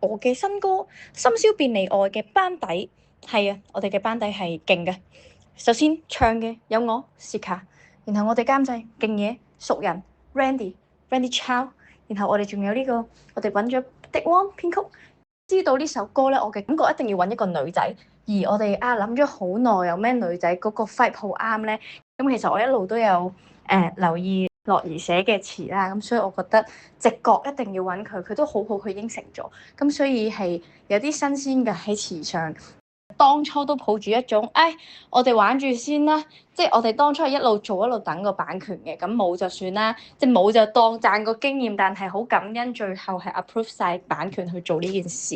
我嘅新歌《深宵便離愛》嘅班底。係啊，我哋嘅班底係勁嘅。首先唱嘅有我 Sika， 然後我哋監製勁嘢熟人 Randy Chow， 然後我哋仲有呢個我哋揾咗迪汪編曲。知道呢首歌咧，我嘅感覺一定要揾一個女仔，而我哋諗咗好耐，有咩女仔嗰個 vibe 好啱咧？咁其實我一路都有留意樂兒寫嘅詞啦，咁所以我覺得直覺一定要揾佢，佢都好好，佢應承咗，咁所以係有啲新鮮嘅喺詞上。當初都抱住一種，我哋玩住先啦，即係我哋當初係一路做一路等個版權嘅，咁冇就算啦，即係冇就當賺個經驗，但係好感恩最後係 approve 晒版權去做呢件事。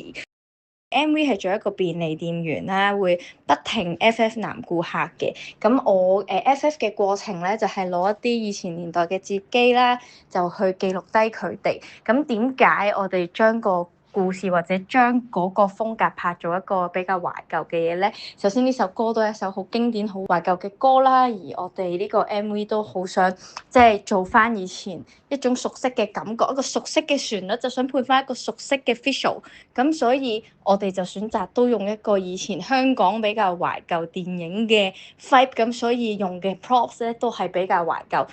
MV 係做一個便利店員啦，會不停 FF 男顧客嘅，咁我FF 嘅過程咧就係攞一啲以前年代嘅摺機啦，就去記錄低佢哋。咁點解我哋將個故事或者將嗰個風格拍做一個比較懷舊嘅嘢咧？首先呢首歌都係一首好經典、好懷舊嘅歌啦，而我哋呢個 MV 都好想即係做翻以前一種熟悉嘅感覺，一個熟悉嘅旋律，就想配翻一個熟悉嘅 visual。咁所以我哋就選擇都用一個以前香港比較懷舊電影嘅 vibe，咁所以用嘅 props 咧都係比較懷舊。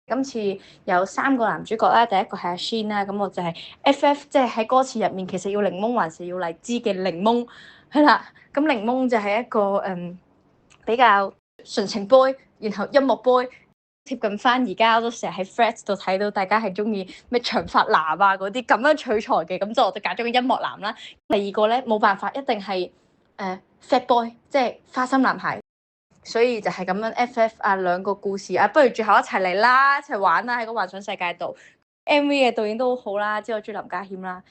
今次有3個男主角啦，第一個係阿 Shin 啦，咁我就係 FF，即係喺歌詞入面其實要檸檬還是要荔枝嘅檸檬，係啦，咁檸檬就係一個比較純情 boy，然後音樂 boy，貼近翻而家我都成日喺 Threads 度睇到大家係中意咩長髮男啊嗰啲咁樣取材嘅，咁就我就揀咗個音樂男啦。第二個咧冇辦法，一定係fat boy，即係花心男孩。所以就係咁樣 FF 兩個故事不如最後一齊嚟啦，一齊玩啦喺個幻想世界度。MV 嘅導演都好好啦，知我中意林家謙啦。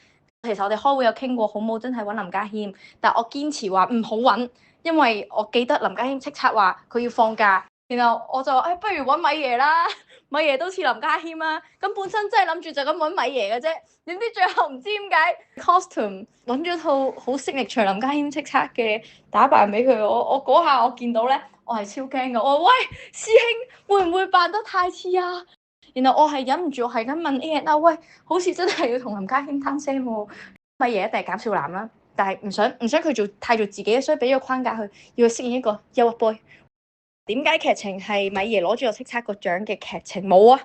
其實我哋開會有傾過，好冇真係揾林家謙，但我堅持話唔好揾，因為我記得林家謙叱咤話佢要放假，然後我就話不如揾米爺啦，米爺都似林家謙啊。咁本身真係諗住就咁揾米爺嘅啫，點知最後唔知點解 costume 揾咗套好signature林家謙叱咤嘅打扮俾佢。我嗰下我見到咧。我係超驚㗎，我話喂師兄會唔會扮得太似啊？然後我係忍唔住，我係咁問 A&R，喂，好似真係要同林家謙攤聲喎。米爺一定係搞笑男啦，但係唔想佢做太做自己，所以俾咗框架佢，要佢飾演一個憂鬱 boy。點解劇情係米爺攞住個叱咤個獎嘅劇情冇啊？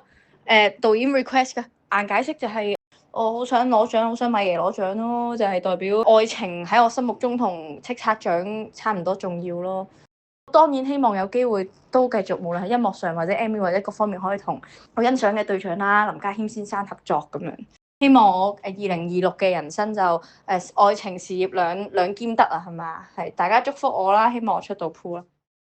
導演 request 㗎，硬解釋就係我好想攞獎，好想米爺攞獎咯，就係代表愛情喺我心目中同叱咤獎差唔多重要咯。當然希望有機會都繼續，無論係音樂上或者 MV 或者各方面，可以同我欣賞嘅對象啦，林家謙先生合作咁樣。希望我2026嘅人生就愛情事業兩兼得啊，係嘛？係大家祝福我啦，希望我出到鋪啦。